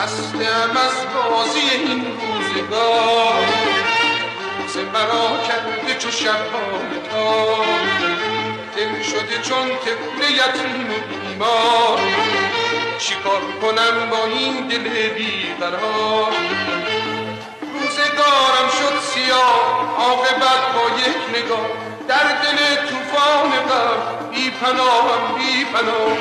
خسته‌ام از بازی این روزگار، روز مرا کرده چو شب‌های تار، دل شده چون طفل یتیم و بیمار، چیکار کنم با این دل بیقرار؟ روزگارم شد سیاه عاقبت با یک نگاه، در دل طوفان غم بی پناهم بی پناه.